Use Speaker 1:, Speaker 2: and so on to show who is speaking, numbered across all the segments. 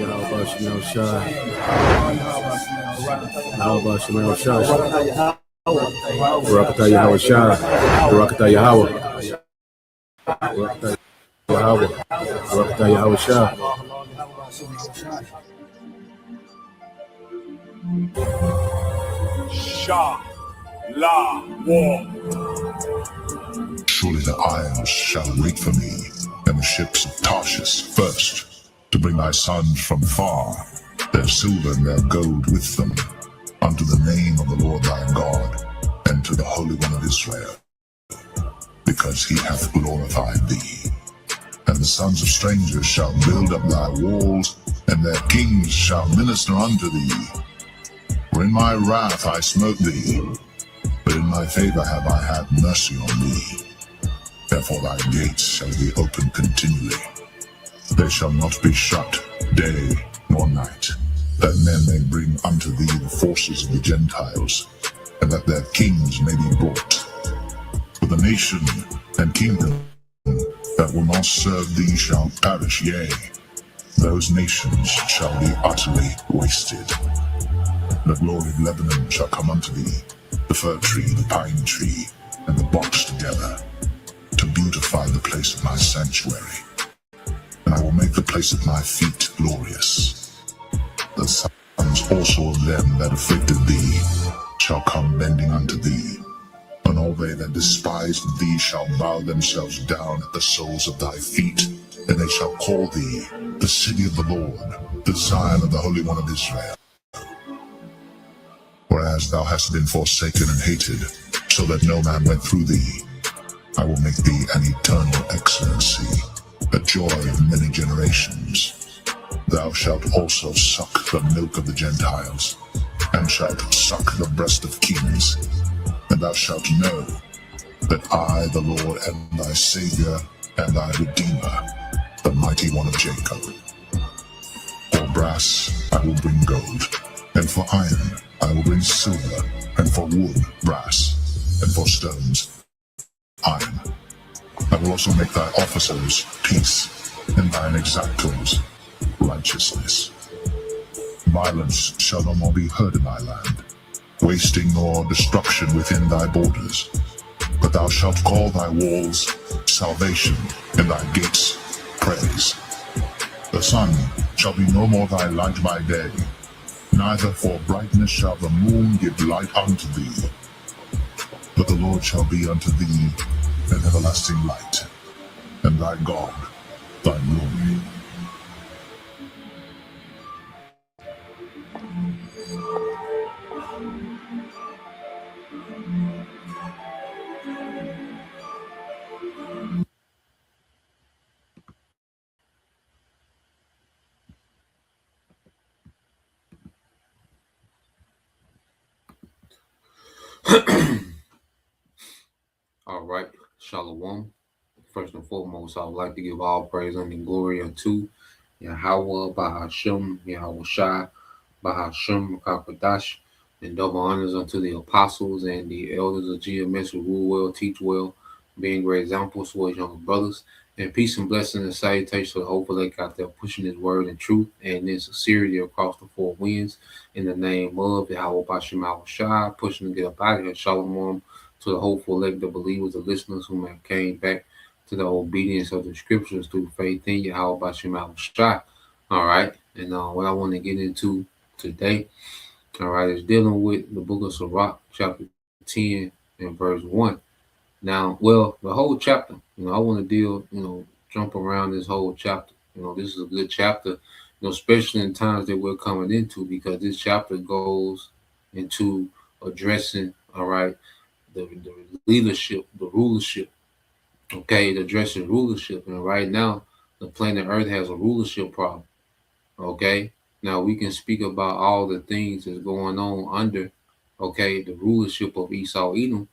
Speaker 1: Yahweh Shemel Shai. Yahweh Shemel Shai. Barakatah Yahweh Shai. Barakatah Yahweh. Barakatah Yahweh. Barakatah Yahweh Shai.
Speaker 2: Shah La War.
Speaker 3: Surely the isles shall wait for me, and the ships of Tarshish first, to bring thy sons from far, their silver and their gold with them, unto the name of the Lord thy God, and to the Holy One of Israel, because he hath glorified thee. And the sons of strangers shall build up thy walls, and their kings shall minister unto thee. For in my wrath I smote thee, but in my favor have I had mercy on thee. Therefore thy gates shall be open continually. They shall not be shut day nor night, that men may bring unto thee the forces of the Gentiles, and that their kings may be brought. For the nation and kingdom that will not serve thee shall perish, yea, those nations shall be utterly wasted. The glory of Lebanon shall come unto thee, the fir tree, the pine tree, and the box together, to beautify the place of my sanctuary. And I will make the place of my feet glorious. The sons also of them that afflicted thee shall come bending unto thee, and all they that despised thee shall bow themselves down at the soles of thy feet, and they shall call thee the city of the Lord, the Zion of the Holy One of Israel. Whereas thou hast been forsaken and hated, so that no man went through thee, I will make thee an eternal excellency, a joy of many generations. Thou shalt also suck the milk of the Gentiles, and shalt suck the breast of kings. And thou shalt know that I, the Lord, am thy Savior and thy Redeemer, the mighty one of Jacob. For brass I will bring gold, and for iron I will bring silver, and for wood brass, and for stones iron. I will also make thy officers peace, and thine exactors righteousness. Violence shall no more be heard in thy land, wasting nor destruction within thy borders. But thou shalt call thy walls salvation, and thy gates praise. The sun shall be no more thy light by day, neither for brightness shall the moon give light unto thee. But the Lord shall be unto thee an everlasting light, and thy God thy glory.
Speaker 4: All right, Shalom. First and foremost, I would like to give all praise and glory unto Yahweh, Bahashem, Yahweh Shai, Bahashem, Kakadash, and double honors unto the apostles and the elders of GMS who rule well, teach well, being great examples for his younger brothers. And peace and blessing and salutation to the hopeful lake out there pushing his word and truth and in sincerity across the four winds in the name of Yahweh Bashem Yahweh Shai, pushing to get up out of here. Shalom to the hopeful elect, the believers, the listeners who have came back to the obedience of the scriptures through faith in Yahweh Bashem Yahweh Shai. All right, and what I want to get into today, all right, is dealing with the book of Sirach, chapter 10 and verse 1. Now, well, the whole chapter, I want to deal, jump around this whole chapter. This is a good chapter, especially in times that we're coming into, because this chapter goes into addressing, all right, the leadership, the rulership, okay, it addresses rulership. And right now, the planet Earth has a rulership problem, okay? Now, we can speak about all the things that's going on under, okay, the rulership of Esau Edom,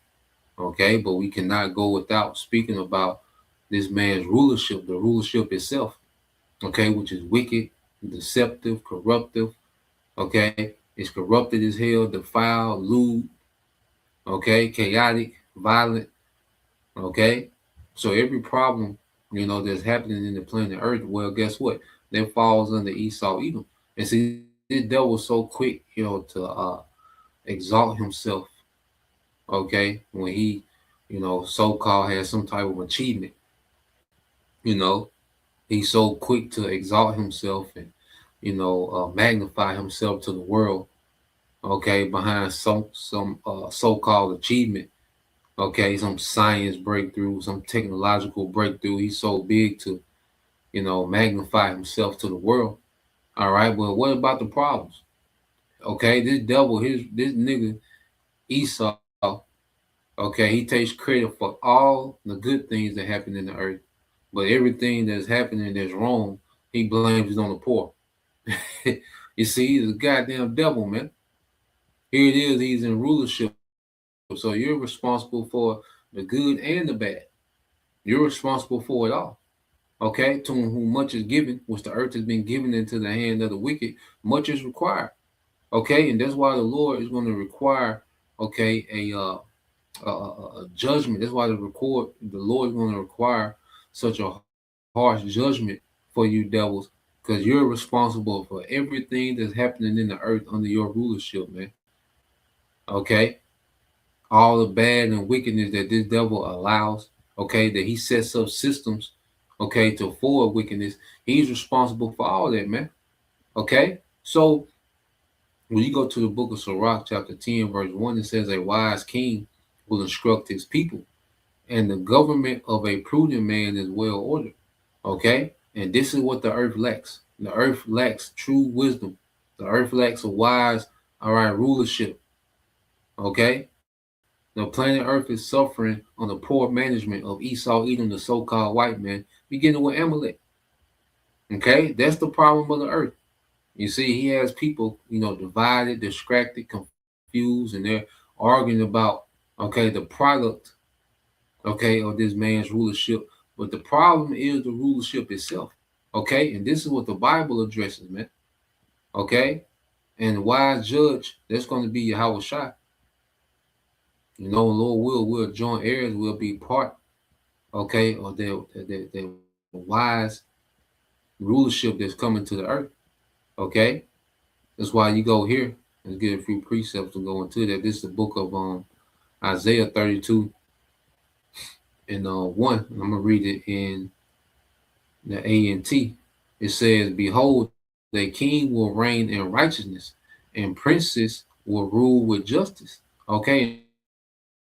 Speaker 4: okay, but we cannot go without speaking about this man's rulership, the rulership itself, okay, which is wicked, deceptive, corruptive, okay, it's corrupted as hell, defiled, lewd, okay, chaotic, violent, okay. So every problem, that's happening in the planet Earth, well, guess what? that falls under Esau Edom. And see, this devil was so quick, to exalt himself, okay, when he, so-called has some type of achievement. He's so quick to exalt himself and, magnify himself to the world, okay, behind some so-called achievement, okay, some science breakthrough, some technological breakthrough. He's so big to, magnify himself to the world. All right, well, what about the problems? Okay, this devil, this nigga Esau, okay, he takes credit for all the good things that happen in the earth, but everything that's happening that's wrong, he blames it on the poor. You see, he's a goddamn devil, man. Here it is, he's in rulership. So you're responsible for the good and the bad. You're responsible for it all. Okay, to whom much is given, which the earth has been given into the hand of the wicked, much is required. Okay, and that's why the Lord is going to require, okay, a judgment. That's why the Lord is going to require such a harsh judgment for you devils, because you're responsible for everything that's happening in the earth under your rulership, man. Okay, all the bad and wickedness that this devil allows, okay, that he sets up systems, okay, to afford wickedness. He's responsible for all that, man. Okay, so when you go to the book of Sirach, chapter 10, verse 1, it says, a wise king will instruct his people, and the government of a prudent man is well ordered. Okay, and this is what the earth lacks. The earth lacks true wisdom. The earth lacks a wise, all right, rulership. Okay, the planet Earth is suffering on the poor management of Esau Edom, the so-called white man, beginning with Amalek. Okay, that's the problem of the earth. You see, he has people, divided, distracted, confused, and they're arguing about, okay, the product, okay, of this man's rulership. But the problem is the rulership itself. Okay, and this is what the Bible addresses, man. Okay, and the wise judge, that's going to be Yahweh Shai. Lord will join heirs, will be part, okay, of the wise rulership that's coming to the earth. Okay, that's why you go here and get a few precepts to go into that. This is the book of Isaiah 32 and 1. I'm gonna read it in the ANT. It says, "Behold, the king will reign in righteousness, and princes will rule with justice." Okay,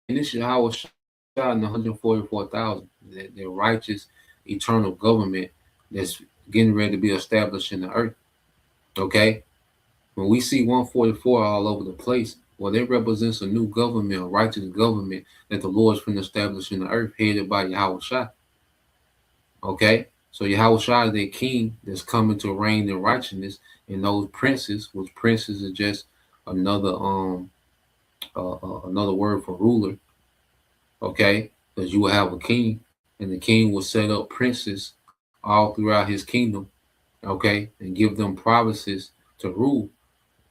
Speaker 4: and this is how it's shot in 144,000. The righteous, eternal government that's getting ready to be established in the earth. Okay, when we see 144 all over the place, well, it represents a new government, a righteous government that the Lord's going to establish in the earth, headed by Yahweh Shai. Okay, so Yahweh Shai is the king that's coming to reign in righteousness, and those princes, which princes is just another another word for ruler. Okay, because you will have a king, and the king will set up princes all throughout his kingdom. Okay, and give them provinces to rule.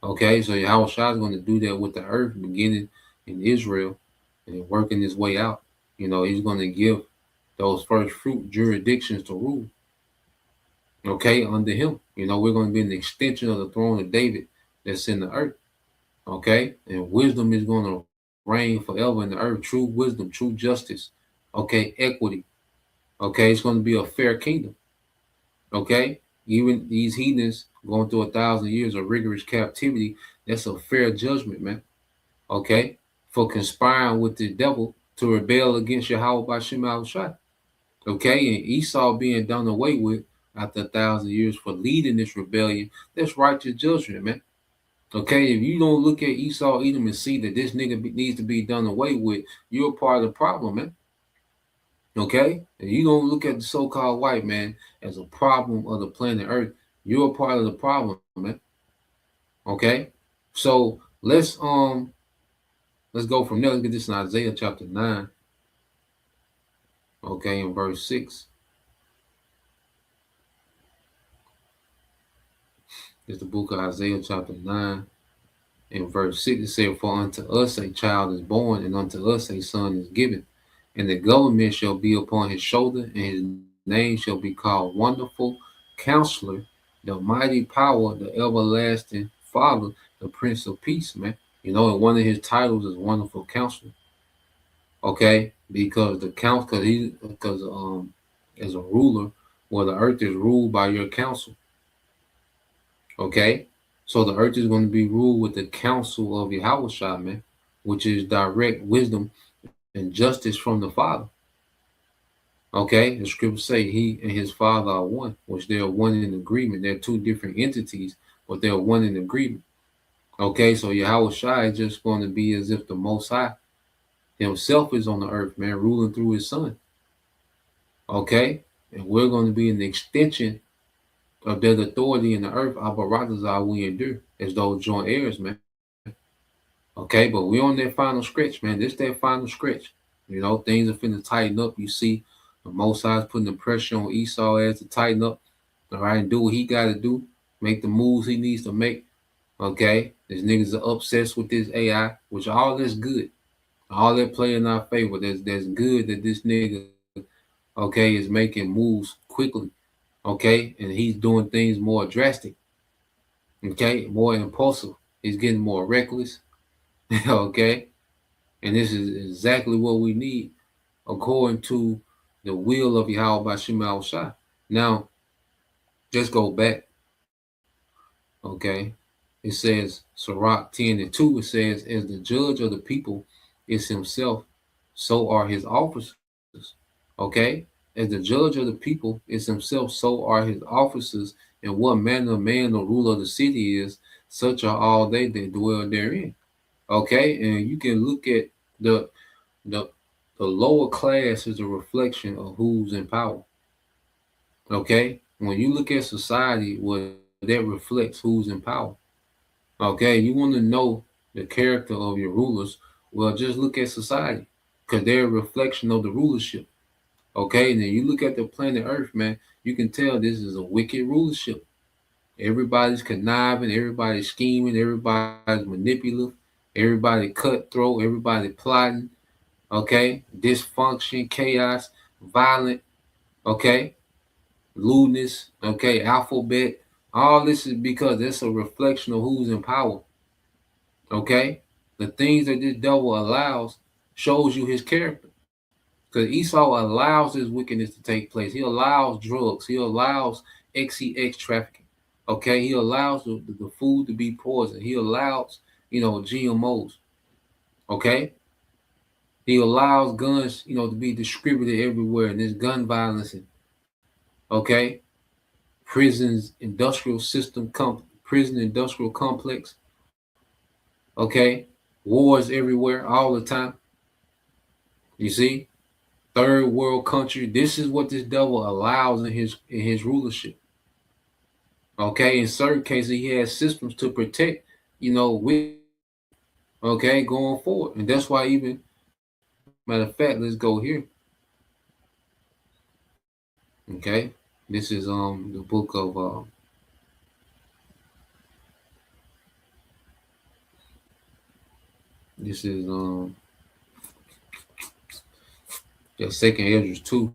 Speaker 4: Okay, so Yahweh Shai is going to do that with the earth, beginning in Israel and working his way out. He's going to give those first fruit jurisdictions to rule. Okay, under him. We're going to be an extension of the throne of David that's in the earth. Okay, and wisdom is going to reign forever in the earth. True wisdom, true justice. Okay, equity. Okay, it's going to be a fair kingdom. Okay, even these heathens going through 1,000 years of rigorous captivity, that's a fair judgment, man. Okay, for conspiring with the devil to rebel against Yahweh by Shema Shai. Okay, and Esau being done away with after 1,000 years for leading this rebellion, that's righteous judgment, man. Okay, if you don't look at Esau Edom and see that this nigga needs to be done away with, you're a part of the problem, man. Okay, and you don't look at the so-called white man as a problem of the planet Earth, you're a part of the problem, man. Okay, so let's go from there. Let's get this in Isaiah chapter 9. Okay, in verse 6. It's the book of Isaiah chapter 9. In verse 6, it said, "For unto us a child is born, and unto us a son is given, and the government shall be upon his shoulder, and his name shall be called Wonderful Counselor, the mighty power, the everlasting Father, the Prince of Peace, man. You know, and one of his titles is Wonderful Counselor. Okay, because the count, because as a ruler, well, the earth is ruled by your counsel. Okay, so the earth is going to be ruled with the counsel of Yahweh, man, which is direct wisdom and justice from the Father. Okay, the scriptures say he and his Father are one, which they are one in agreement. They're two different entities, but they're one in agreement. Okay, so Yahweh is just going to be as if the Most High himself is on the earth, man, ruling through his Son. Okay, and we're going to be an extension of that authority in the earth. Abarazazah we endure as those joint heirs, man. Okay, but we're on that final stretch, man. This that final stretch. You know, things are finna tighten up. You see, the Most High's putting the pressure on Esau as to tighten up. All right, and do what he got to do, make the moves he needs to make. Okay, these niggas are obsessed with this AI, which all that's good. All that play in our favor. That's good that this nigga, okay, is making moves quickly. Okay, and he's doing things more drastic. Okay, more impulsive. He's getting more reckless. Okay, and this is exactly what we need according to the will of Yahweh Bashim Shai. Now, just go back. Okay, it says Sirach 10:2. It says, "As the judge of the people is himself, so are his officers." Okay, as the judge of the people is himself, so are his officers. And what manner of man the ruler of the city is, such are all they that dwell therein. Okay, and you can look at the the lower class is a reflection of who's in power. Okay, when you look at society, well, that reflects who's in power. Okay, you want to know the character of your rulers, well, just look at society, because they're a reflection of the rulership. Okay, and then you look at the planet Earth, man, you can tell this is a wicked rulership. Everybody's conniving, everybody's scheming, everybody's manipulative, everybody cutthroat, everybody plotting. Okay, dysfunction, chaos, violent. Okay, lewdness. Okay, alphabet. All this is because it's a reflection of who's in power. Okay, the things that this devil allows shows you his character. Because Esau allows his wickedness to take place. He allows drugs. He allows XEX trafficking. Okay, he allows the food to be poisoned. He allows, GMOs. Okay, he allows guns, to be distributed everywhere, and there's gun violence. Okay, prisons, prison industrial complex. Okay, wars everywhere, all the time. You see, third world country. This is what this devil allows in his rulership. Okay, in certain cases, he has systems to protect, with. Okay, going forward, and that's why even. Matter of fact, let's go here. Okay, this is the book of this is Second Ezra 2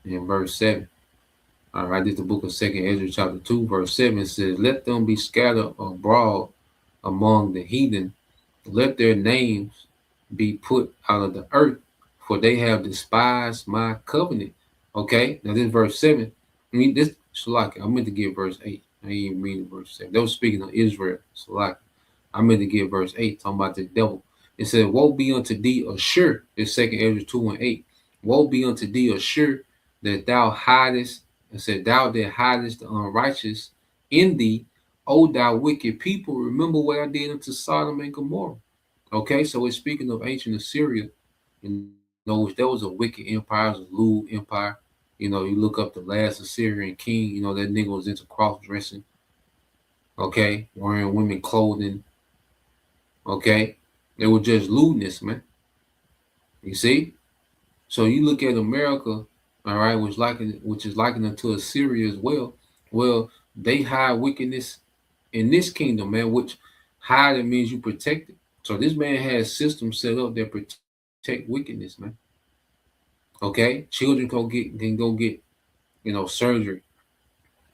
Speaker 4: in verse 7. All right, this is the book of Second Ezra chapter 2 verse 7. It says, "Let them be scattered abroad among the heathen, let their names be put out of the earth, for they have despised my covenant." Okay, now this verse 7. I mean, this Salaki, I meant to give verse 8. I ain't even reading verse 7. They were speaking of Israel. Salaki, I meant to give verse 8, talking about the devil. It said, "Woe be unto thee, Ashur." It's Second Ezra 2 and 8. "Woe be unto thee, Ashur, that thou hidest," and said, "Thou that hidest the unrighteous in thee, O thou wicked people, remember what I did unto Sodom and Gomorrah." Okay, so it's speaking of ancient Assyria. Which there was a wicked empire, it was a lewd empire. You look up the last Assyrian king, that nigga was into cross-dressing. Okay, wearing women clothing. Okay, it was just lewdness, man. You see? So you look at America, all right, which is likened to Assyria as well. Well, they hide wickedness in this kingdom, man, which hide it means you protect it. So this man has systems set up that protect wickedness, man. Okay, children can go get surgery.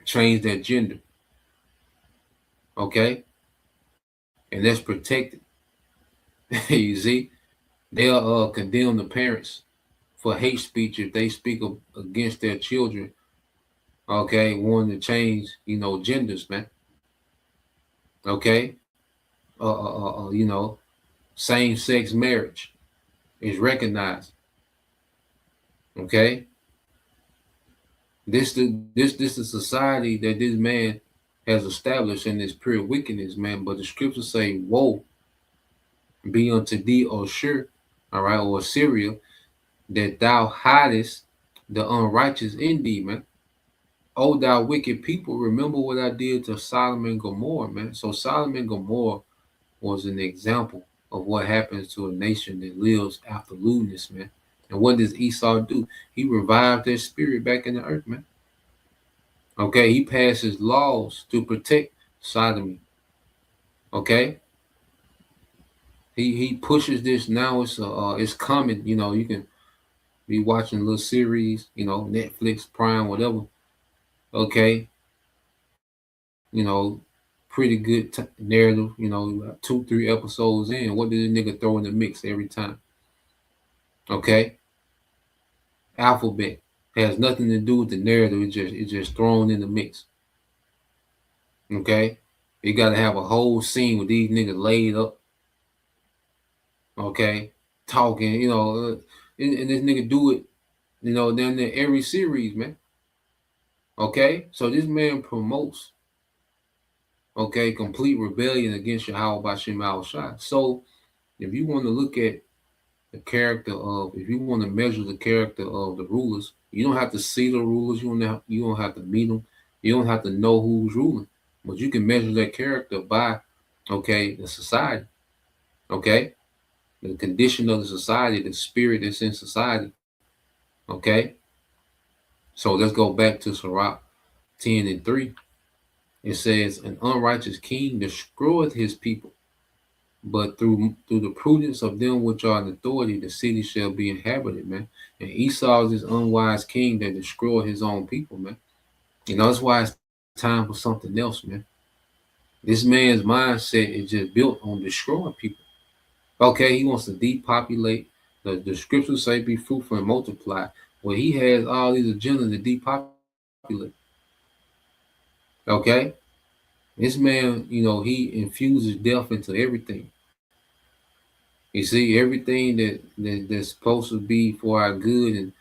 Speaker 4: change their gender. Okay? And that's protected. You see? They'll condemn the parents for hate speech if they speak against their children, okay, wanting to change, genders, man. Okay? Same-sex marriage is recognized. Okay? This is society that this man has established in this pure wickedness, man. But the scriptures say, woe be unto thee, O Shur, all right, or Assyria, that thou hidest the unrighteous in thee, man. Oh, thou wicked people, remember what I did to Sodom and Gomorrah, man. So Sodom and Gomorrah was an example of what happens to a nation that lives after lewdness, man. And what does Esau do? He revived their spirit back in the earth, man. Okay, he passes laws to protect sodomy. Okay, he pushes this now. It's common. You can be watching little series, Netflix, Prime, whatever. Okay, pretty good narrative. About 2-3 episodes in, what did the nigga throw in the mix every time? Okay, alphabet has nothing to do with the narrative. It's just thrown in the mix. Okay, you got to have a whole scene with these niggas laid up. Okay, talking, and this nigga do it, then in every series, man. Okay, so this man promotes, complete rebellion against Yahweh Bashim Al-Shai. So if you want to look at the character if you want to measure the character of the rulers, you don't have to see the rulers, you don't have to meet them, you don't have to know who's ruling, but you can measure their character by, the society, the condition of the society, the spirit that's in society. Okay, so let's go back to Sirach 10:3. It says, an unrighteous king destroyeth his people, but through the prudence of them which are in authority, the city shall be inhabited, man. And Esau is this unwise king that destroyed his own people, man. That's why it's time for something else, man. This man's mindset is just built on destroying people. Okay, he wants to depopulate. The scriptures say, be fruitful and multiply. Well, he has all these agendas to depopulate. Okay? This man, he infuses death into everything. You see, everything that's supposed to be for our good and,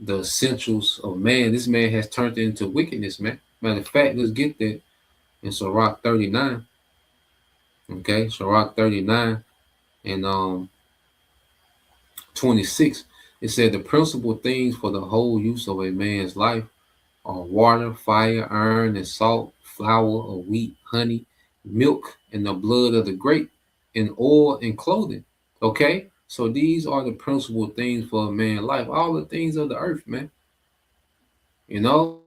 Speaker 4: the essentials of man, this man has turned it into wickedness, man. Matter of fact, let's get that in Sirach 39. Okay, Sirach 39 and 26. It said, the principal things for the whole use of a man's life are water, fire, iron, and salt, flour of wheat, honey, milk, and the blood of the grape, and oil and clothing. Okay, so these are the principal things for a man's life. All the things of the earth, man. The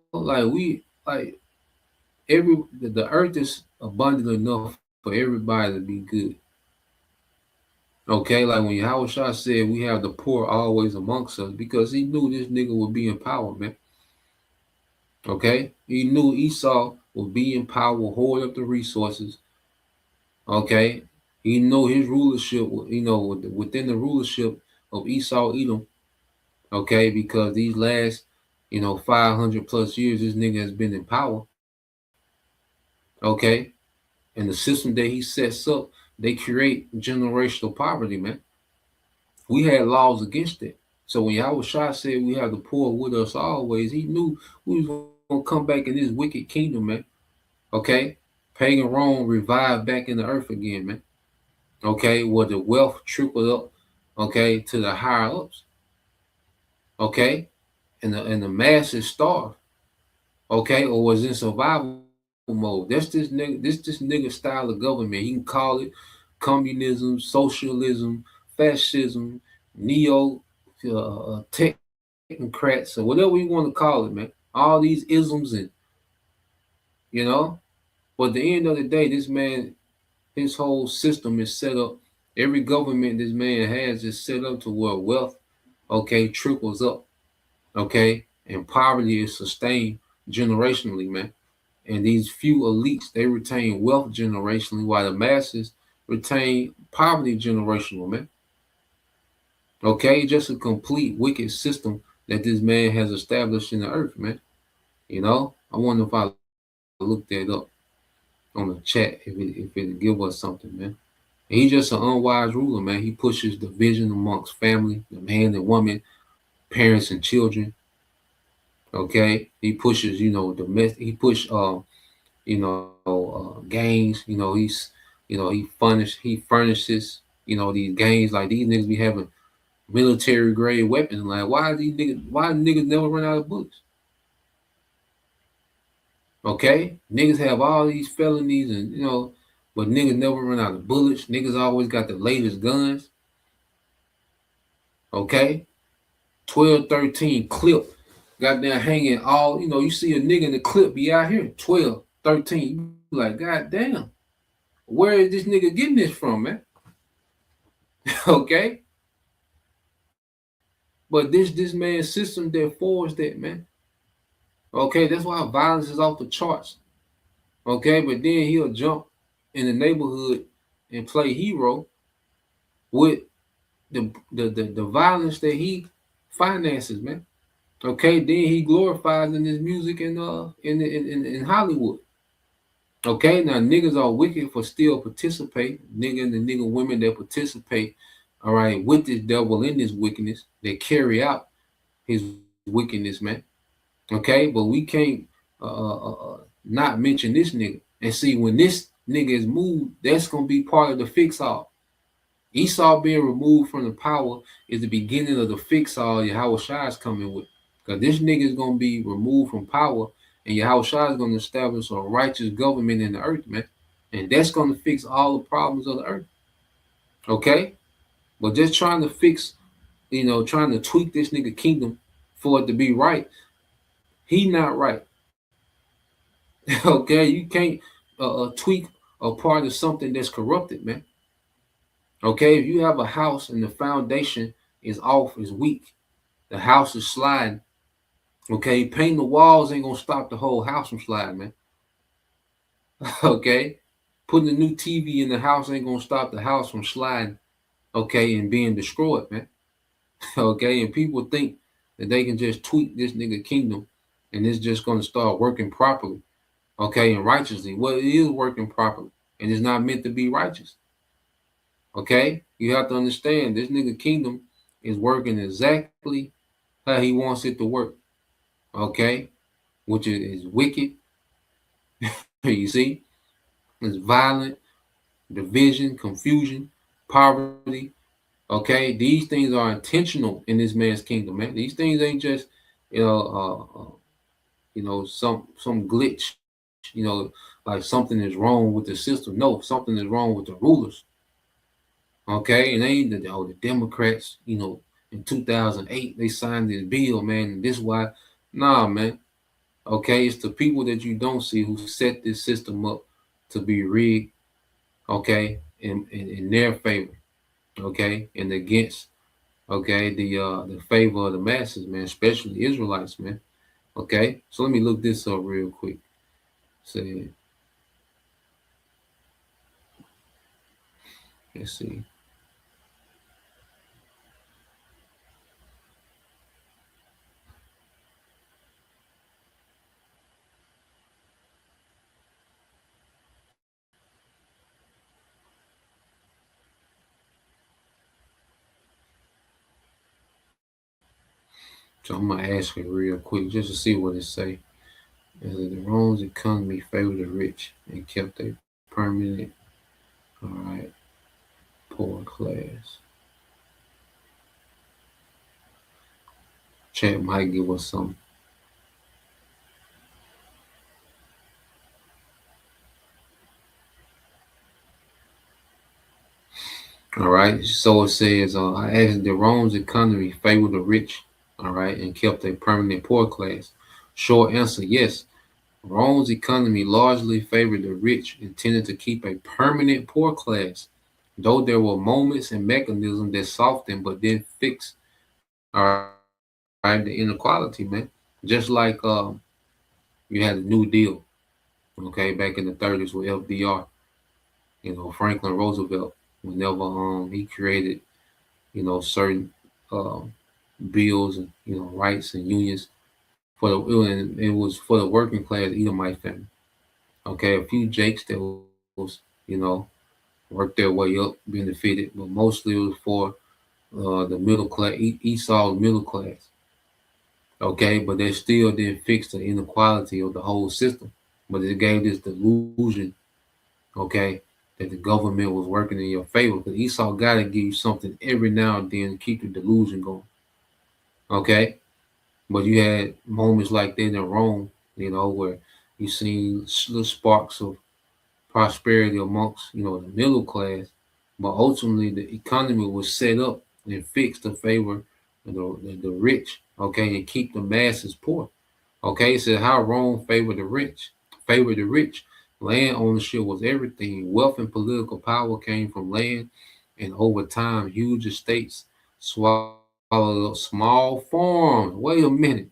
Speaker 4: earth is abundant enough for everybody to be good. Okay, like when Yahweh Shah said we have the poor always amongst us, because he knew this nigga would be in power, man. Okay, he knew Esau would be in power, hoard up the resources. Okay, he knew his rulership, within the rulership of Esau Edom. Okay, because these last, 500 plus years, this nigga has been in power. Okay, and the system that he sets up, they create generational poverty, man. We had laws against it. So when Yahweh Shah said we have the poor with us always, he knew we was going to come back in this wicked kingdom, man. Okay? Pagan Rome revived back in the earth again, man. Okay? Where the wealth trickled up, to the higher ups. Okay? And the masses starved. Okay? Or was in survival mode. That's this nigga style of government. He can call it communism, socialism, fascism, neo technocrats, or whatever you want to call it, man. All these isms and but at the end of the day, this man, his whole system is set up. Every government this man has is set up to where wealth, trickles up, and poverty is sustained generationally, man. And these few elites, they retain wealth generationally, while the masses retain poverty generational, man. Okay, just a complete wicked system that this man has established in the earth, man. You know, I wonder if I look that up on the chat if it give us something, man. And he's just an unwise ruler, man. He pushes division amongst family, the man and woman, parents and children. Okay, he pushes, domestic. He push, gangs. He furnishes, these gangs, like these niggas be having military grade weapons. Like, why niggas never run out of bullets? Okay, niggas have all these felonies and but niggas never run out of bullets. Niggas always got the latest guns. Okay, 12, 13 clip, goddamn hanging all. You see a nigga in the clip be out here 12, 13. You like, goddamn, where is this nigga getting this from, man? Okay, but this man's system that forged that, man. Okay, that's why violence is off the charts. Okay, but then he'll jump in the neighborhood and play hero with the violence that he finances, man. Okay, then he glorifies in his music and in Hollywood. Okay, now niggas are wicked for still participate. Nigga and the nigga women that participate, all right, with this devil in this wickedness, they carry out his wickedness, man. Okay, but we can't not mention this nigga. And see, when this nigga is moved, that's gonna be part of the fix-all. Esau being removed from the power is the beginning of the fix-all Yahweh Shai is coming with. Because this nigga is gonna be removed from power, and Yahweh Shai is gonna establish a righteous government in the earth, man. And that's gonna fix all the problems of the earth. Okay? But just trying to fix, trying to tweak this nigga kingdom for it to be right, he not right. Okay, you can't tweak a part of something that's corrupted, man. Okay, if you have a house and the foundation is off, is weak, the house is sliding. Okay, painting the walls ain't gonna stop the whole house from sliding, man. Okay, putting a new TV in the house ain't gonna stop the house from sliding. Okay, and being destroyed, man. Okay, and people think that they can just tweak this nigga kingdom and it's just gonna start working properly. Okay, and righteously. Well, it is working properly, and it's not meant to be righteous. Okay, you have to understand this nigga kingdom is working exactly how he wants it to work. Okay, which is wicked. You see, it's violent, division, confusion, poverty. Okay, these things are intentional in this man's kingdom, man. These things ain't just some glitch. Like something is wrong with the system. No, something is wrong with the rulers. Okay, and they ain't the Democrats, in 2008, they signed this bill, man, and this why, nah, man. Okay, it's the people that you don't see who set this system up to be rigged, okay, in their favor, okay, and against, okay, the favor of the masses, man, especially Israelites, man. Okay, so let me look this up real quick. Say, let's see. So I'm gonna ask it real quick just to see what it say. The Rome's economy favored the rich and kept a permanent, all right, poor class. Chat might give us some. All right, so it says, I asked the Rome's economy favored the rich, all right, and kept a permanent poor class. Short answer, yes. Rome's economy largely favored the rich and tended to keep a permanent poor class, though there were moments and mechanisms that softened but didn't fix, all right, the inequality, man. Just like You had a New Deal, okay, back in the 30s with FDR, Franklin Roosevelt, whenever he created, certain bills and rights and unions for it was for the working class Edomite family. Okay, a few Jakes that was, worked their way up, benefited, but mostly it was for the middle class, Esau's middle class. Okay, but they still didn't fix the inequality of the whole system. But it gave this delusion, okay, that the government was working in your favor. Because Esau got to give you something every now and then to keep the delusion going. Okay, but you had moments like that in Rome, where you seen little sparks of prosperity amongst, the middle class, but ultimately the economy was set up and fixed to favor the rich, okay, and keep the masses poor. Okay, so how Rome favored the rich. Land ownership was everything. Wealth and political power came from land, and over time, huge estates swallowed up small farms. Wait a minute,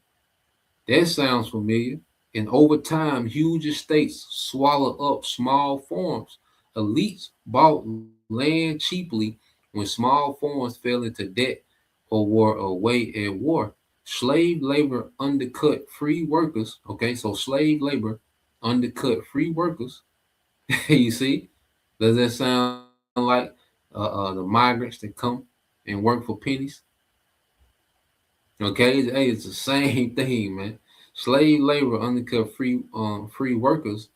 Speaker 4: that sounds familiar. And over time, huge estates swallow up small farms. Elites bought land cheaply when small farms fell into debt or were away at war. Slave labor undercut free workers. Okay, so slave labor undercut free workers. You see, does that sound like the migrants that come and work for pennies? Okay, hey, it's the same thing, man. Slave labor undercut free workers.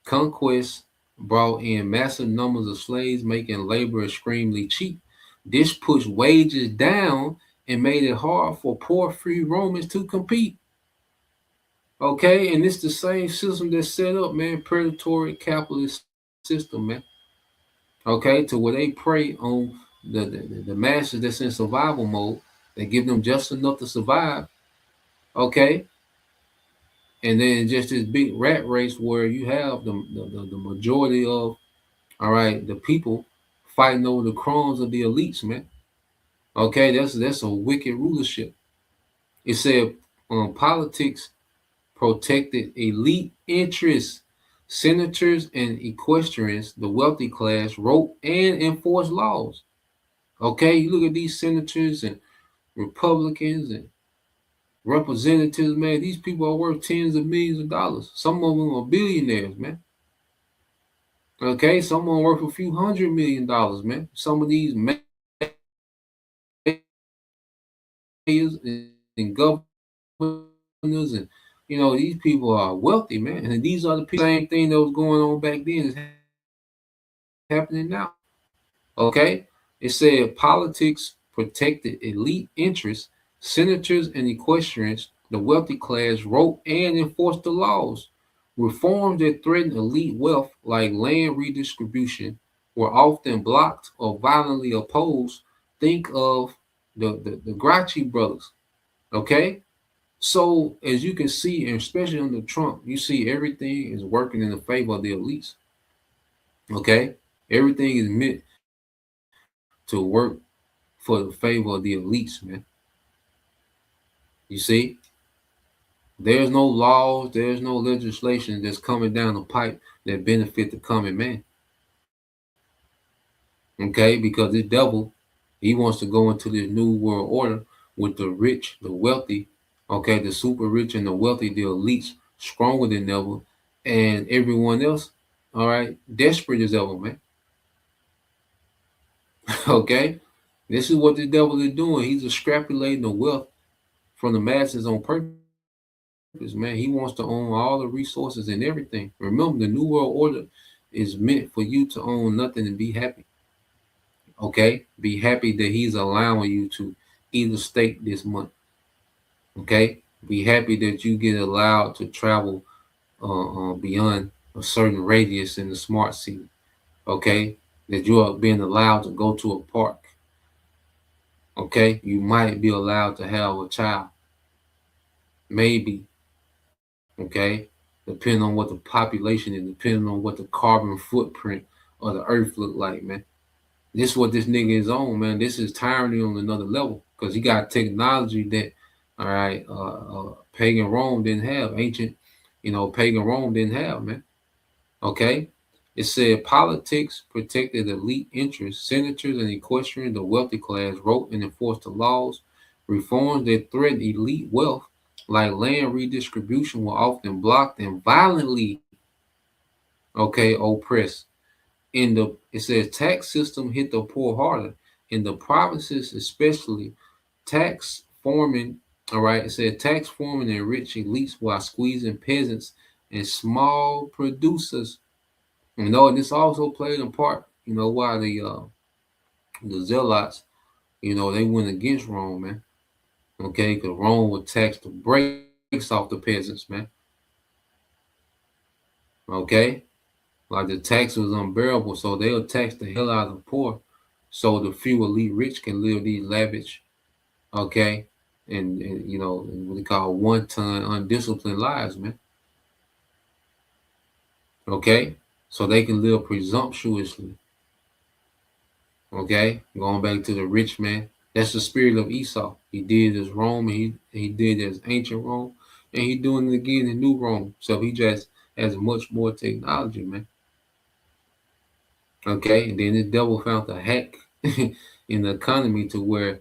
Speaker 4: Conquest brought in massive numbers of slaves, making labor extremely cheap. This pushed wages down and made it hard for poor free Romans to compete. Okay, and it's the same system that's set up, man. Predatory capitalist system, man. Okay, to where they prey on the masses that's in survival mode. They give them just enough to survive. Okay, and then just this big rat race where you have the majority of the people fighting over the crumbs of the elites, man. Okay, that's a wicked rulership. It said politics protected elite interests. Senators and equestrians, the wealthy class, wrote and enforced laws. Okay, you look at these senators and Republicans and representatives, man. These people are worth tens of millions of dollars. Some of them are billionaires, man. Okay, some of them worth a few $100 million, man. Some of these mayors and governors and these people are wealthy, man. And these are the same thing that was going on back then is happening now. Okay, it said politics protected elite interests. Senators and equestrians, the wealthy class, wrote and enforced the laws. Reforms that threatened elite wealth, like land redistribution, were often blocked or violently opposed. Think of the Gracchi brothers. Okay, so as you can see, and especially under Trump, you see everything is working in the favor of the elites. Okay, everything is meant to work for the favor of the elites, man. You see, there's no laws, there's no legislation that's coming down the pipe that benefit the common man. Okay, because this devil, he wants to go into this new world order with the rich, the wealthy, okay, the super rich and the wealthy, the elites, stronger than ever, and everyone else, all right, desperate as ever, man. Okay, this is what the devil is doing. He's extrapolating the wealth from the masses on purpose, man. He wants to own all the resources and everything. Remember, the new world order is meant for you to own nothing and be happy. Okay, be happy that he's allowing you to eat a steak this month. Okay, be happy that you get allowed to travel beyond a certain radius in the smart city. Okay, that you are being allowed to go to a park. Okay, you might be allowed to have a child. Maybe. Okay, depending on what the population is, depending on what the carbon footprint of the earth look like, man. This is what this nigga is on, man. This is tyranny on another level because he got technology that, pagan Rome didn't have. Ancient pagan Rome didn't have, man. Okay? It said politics protected elite interests. Senators and equestrians, the wealthy class, wrote and enforced the laws. Reforms that threatened elite wealth, like land redistribution, were often blocked and violently, oppressed. It says tax system hit the poor harder. In the provinces, especially, tax forming, all right, it said tax forming and rich elites while squeezing peasants and small producers. And this also played a part, why the zealots, they went against Rome, man. Okay, because Rome would tax the brakes off the peasants, man. Okay, like the tax was unbearable, so they'll tax the hell out of the poor, so the few elite rich can live these lavish, okay, and what they call one-ton undisciplined lives, man. Okay, so they can live presumptuously. Okay, going back to the rich man, that's the spirit of Esau. He did as Rome, and he did as ancient Rome, and he doing it again in New Rome. So he just has much more technology, man. Okay, and then the devil found the hack in the economy to where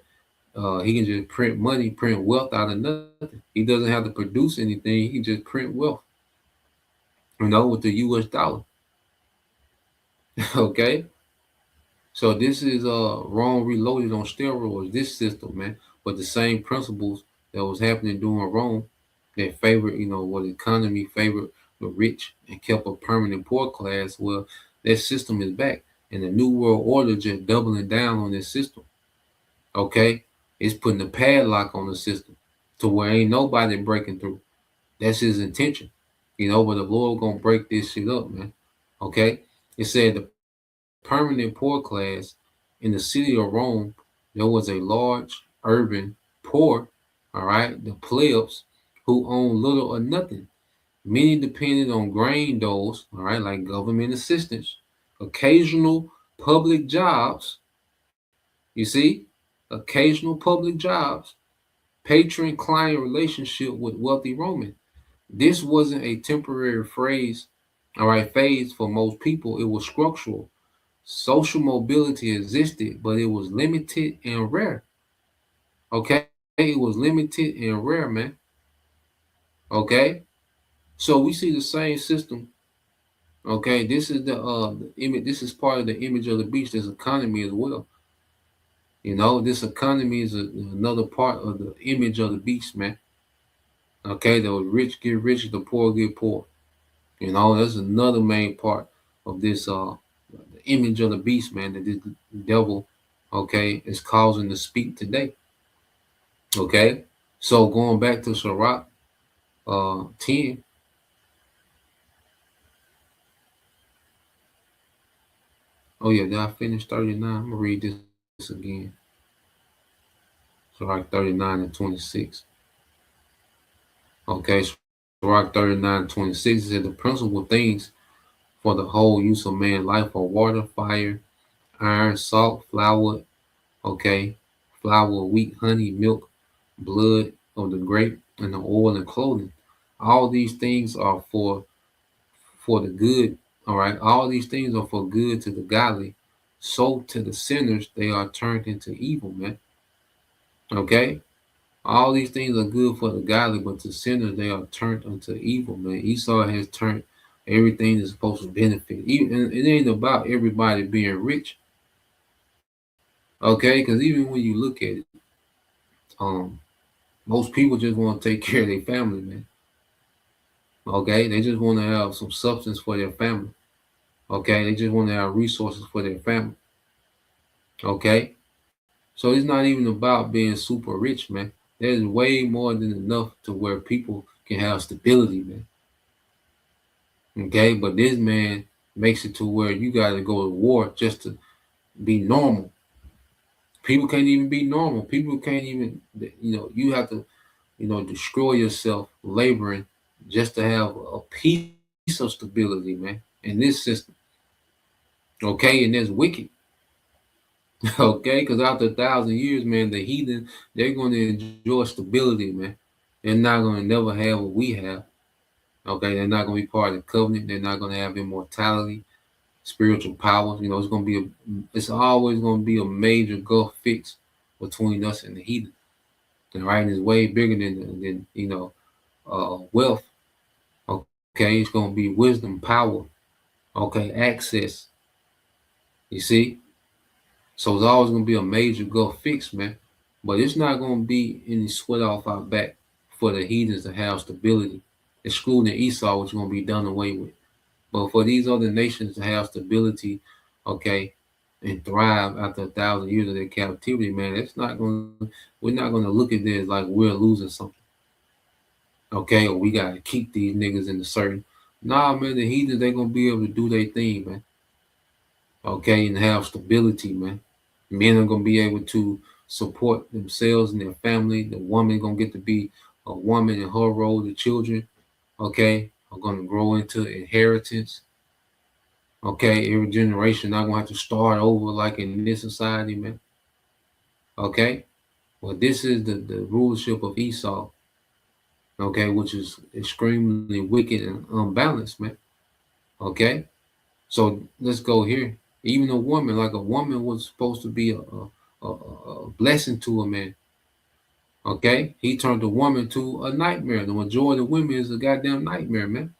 Speaker 4: he can just print money, print wealth out of nothing. He doesn't have to produce anything. He can just print wealth, with the U.S. dollar. Okay. So this is Rome reloaded on steroids, this system, man. But the same principles that was happening during Rome that favored, what economy favored the rich and kept a permanent poor class, well, that system is back. And the New World Order just doubling down on this system. Okay? It's putting a padlock on the system to where ain't nobody breaking through. That's his intention. But the Lord gonna break this shit up, man. Okay? It said the permanent poor class in the city of Rome, there was a large urban poor, all right, the plebs who owned little or nothing. Many depended on grain doles, all right, like government assistance, occasional public jobs. You see, occasional public jobs, patron-client relationship with wealthy Roman. This wasn't a temporary phase for most people. It was structural. Social mobility existed, but it was limited and rare. Okay? It was limited and rare, man. Okay? So we see the same system. Okay, this is the image. This is part of the image of the beast. This economy as well. This economy is another part of the image of the beast, man. Okay, the rich get rich, the poor get poor. That's another main part of this the image of the beast, man, that this devil, is causing to speak today. Okay, so going back to Sirach 10. Oh yeah, did I finish 39? I'm gonna read this again. Sirach 39 and 26. Okay, Sirach 39 and 26 said the principal things for the whole use of man's life are water, fire, iron, salt, flour, flour, wheat, honey, milk, blood of the grape, and the oil and clothing. All these things are for the good. All right. All these things are for good to the godly. So to the sinners, they are turned into evil, man. Okay. All these things are good for the godly, but to sinners, they are turned unto evil, man. Esau has turned everything that's supposed to benefit. Even it ain't about everybody being rich. Okay, because even when you look at it, most people just want to take care of their family, man. Okay, they just want to have some substance for their family. Okay, they just want to have resources for their family. Okay, so it's not even about being super rich, man. There's way more than enough to where people can have stability, man. Okay, but this man makes it to where you got to go to war just to be normal. People can't even be normal. People can't even, you have to, destroy yourself laboring just to have a piece of stability, man, in this system. Okay, and that's wicked. Okay, because after 1,000 years, man, the heathen, they're going to enjoy stability, man. They're not going to never have what we have. Okay, they're not going to be part of the covenant. They're not going to have immortality, spiritual powers. You know, it's always going to be a major gulf fix between us and the heathen. And right, it's way bigger than wealth. Okay, it's going to be wisdom, power. Okay, access. You see, so it's always going to be a major gulf fix, man. But it's not going to be any sweat off our back for the heathens to have stability, excluding Esau, which is going to be done away with. But for these other nations to have stability, okay, and thrive after 1,000 years of their captivity, man, we're not going to look at this like we're losing something. Okay, or we got to keep these niggas in the certain. Nah, man, the heathens, they're going to be able to do their thing, man. Okay, and have stability, man. Men are going to be able to support themselves and their family. The woman going to get to be a woman in her role. The children, okay, are going to grow into inheritance. Okay, every generation not going to have to start over like in this society, man. Okay, well, this is the rulership of Esau. Okay, which is extremely wicked and unbalanced, man. Okay, so let's go here. Even a woman was supposed to be a blessing to a man. Okay, he turned the woman to a nightmare. The majority of women is a goddamn nightmare, man.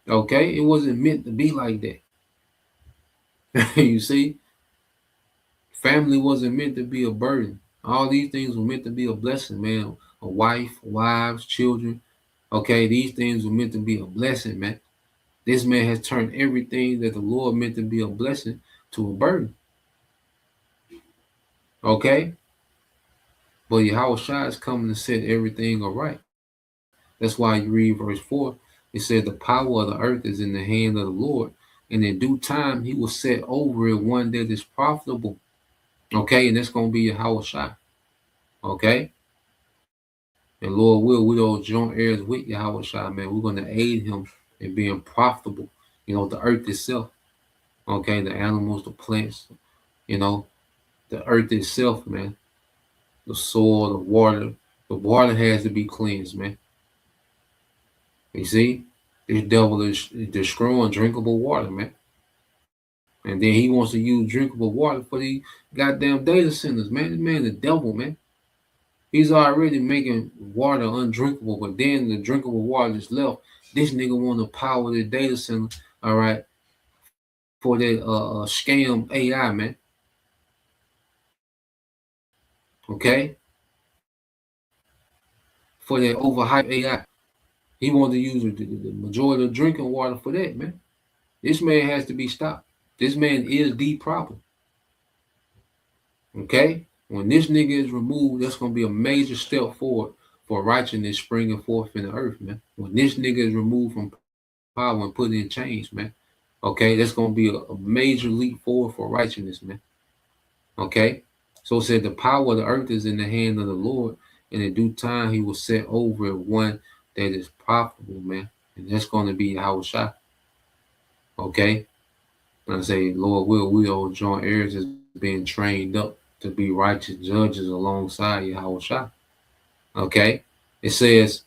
Speaker 4: Okay, it wasn't meant to be like that. You see, family wasn't meant to be a burden. All these things were meant to be a blessing, man. A wife, wives, children. Okay, these things were meant to be a blessing, man. This man has turned everything that the Lord meant to be a blessing to a burden. Okay? But Yahushua is coming to set everything all right. That's why you read verse 4. It said the power of the earth is in the hand of the Lord, and in due time he will set over it one that is profitable. Okay, and that's going to be Yahushua. Okay? And Lord will, we all joint heirs with Yahushua, man. We're going to aid him in being profitable. You know, the earth itself. Okay, the animals, the plants, you know, the earth itself, man. The soil, the water. The water has to be cleansed, man. You see? This devil is destroying drinkable water, man. And then he wants to use drinkable water for the goddamn data centers, man. This man, the devil, man. He's already making water undrinkable, but then the drinkable water is left. This nigga want to power the data center, all right, for that scam AI, man. Okay? For that overhyped AI. He wants to use the majority of drinking water for that, man. This man has to be stopped. This man is the problem. Okay? When this nigga is removed, that's going to be a major step forward for righteousness springing forth in the earth, man. When this nigga is removed from power and put in chains, man. Okay? That's going to be a major leap forward for righteousness, man. Okay? So it said the power of the earth is in the hand of the Lord, and in due time he will set over one that is profitable, man. And that's going to be Yahushua. Okay? And I say, Lord will, we all joint heirs is being trained up to be righteous judges alongside Yahushua. Okay? It says,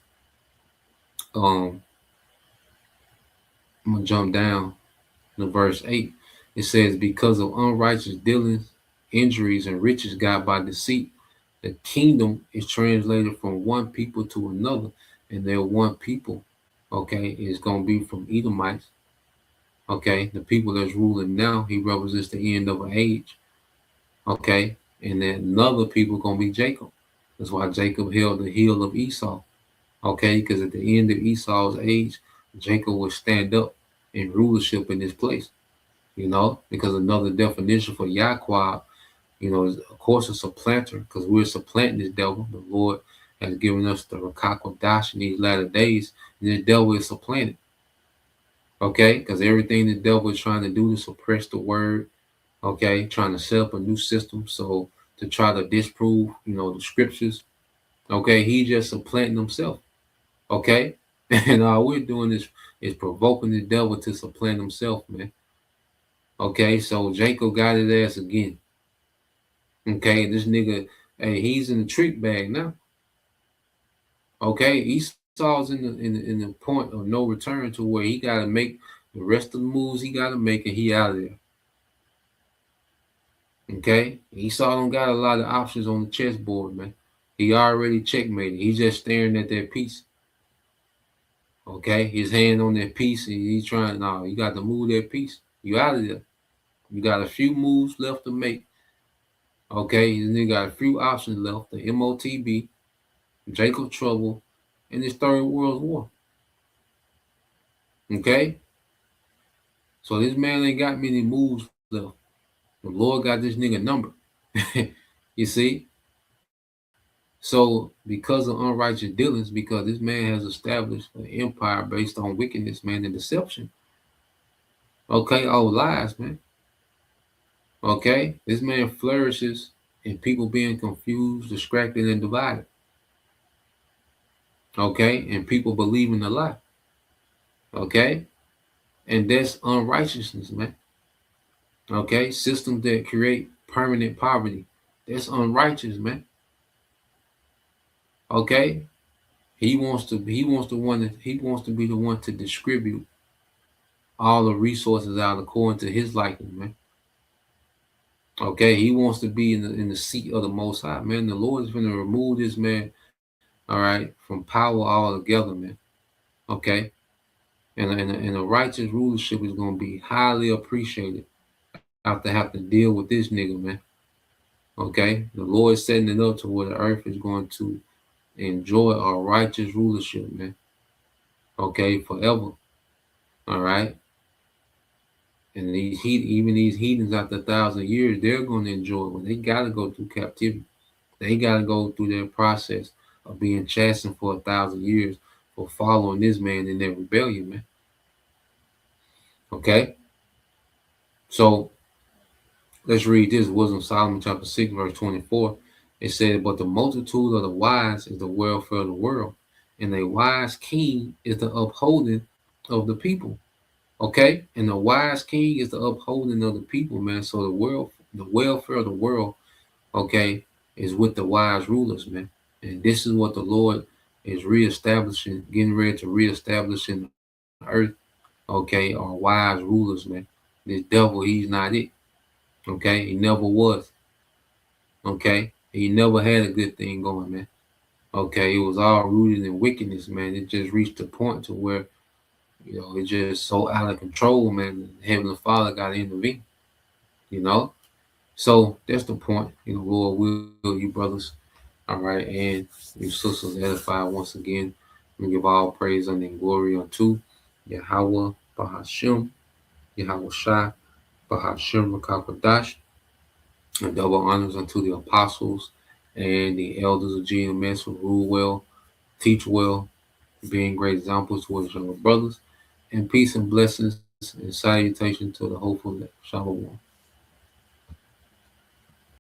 Speaker 4: I'm going to jump down to verse 8. It says, because of unrighteous dealings, injuries, and riches got by deceit, the kingdom is translated from one people to another, and their one people, okay, is going to be from Edomites. Okay, the people that's ruling now, he represents the end of an age. Okay, and then another people going to be Jacob. That's why Jacob held the heel of Esau. Okay, because at the end of Esau's age, Jacob would stand up in rulership in this place. You know, because another definition for Yahweh, you know, is, of course, a supplanter, because we're supplanting this devil. The Lord has given us the Rakakwadash in these latter days, and this devil is supplanted. Okay, because everything the devil is trying to do to suppress the word, okay, trying to set up a new system, so to try to disprove, you know, the scriptures, okay, he just supplanting himself, okay, and all we're doing is provoking the devil to supplant himself, man. Okay, so Jacob got his ass again. Okay, this nigga, hey, he's in the trick bag now. Okay, Esau's in the point of no return to where he got to make the rest of the moves he got to make, and he out of there. Okay, Esau don't got a lot of options on the chessboard, man. He already checkmated. He's just staring at that piece. Okay, his hand on that piece, and he's trying. No, you got to move that piece. You out of there. You got a few moves left to make. Okay, and then got a few options left: the MOTB, Jacob Trouble, and this Third World War. Okay, so this man ain't got many moves left. The Lord got this nigga numbered. You see? So because of unrighteous dealings, because this man has established an empire based on wickedness, man, and deception. Okay, all lies, man. Okay, this man flourishes in people being confused, distracted, and divided. Okay, and people believing the lie. Okay, and that's unrighteousness, man. Okay, systems that create permanent poverty. That's unrighteous, man. Okay, he wants to be the one to distribute all the resources out according to his liking, man. Okay, he wants to be in the seat of the Most High, man. The Lord is going to remove this man, all right, from power altogether, man. Okay, and a righteous rulership is going to be highly appreciated after having to deal with this nigga, man. Okay, the Lord is setting it up to where the earth is going to enjoy a righteous rulership, man. Okay, forever. All right. And these heathens after 1,000 years, they're going to enjoy it when they got to go through captivity. They got to go through their process of being chastened for 1,000 years for following this man in their rebellion, man. Okay. So let's read this. Wisdom of Solomon chapter 6, verse 24. It said, but the multitude of the wise is the welfare of the world, and a wise king is the upholding of the people. Okay, and the wise king is the upholding of the people, man. So the welfare of the world, okay, is with the wise rulers, man. And this is what the Lord is reestablishing, getting ready to reestablish in the earth. Okay, are wise rulers, man. This devil, he's not it. Okay, he never was. Okay, he never had a good thing going, man. Okay, it was all rooted in wickedness, man. It just reached a point to where, you know, it's just so out of control, man. Heavenly Father got to intervene, you know. So that's the point. You know, Lord will you brothers, all right, and you sisters edify once again. We give all praise and glory unto Yahweh Bahashim, Yahweh Shai, Bahashim Rakakadash, and double honors unto the apostles and the elders of GMS who rule well, teach well, being great examples to his younger brothers. And peace and blessings and salutation to the hopeful Shalom.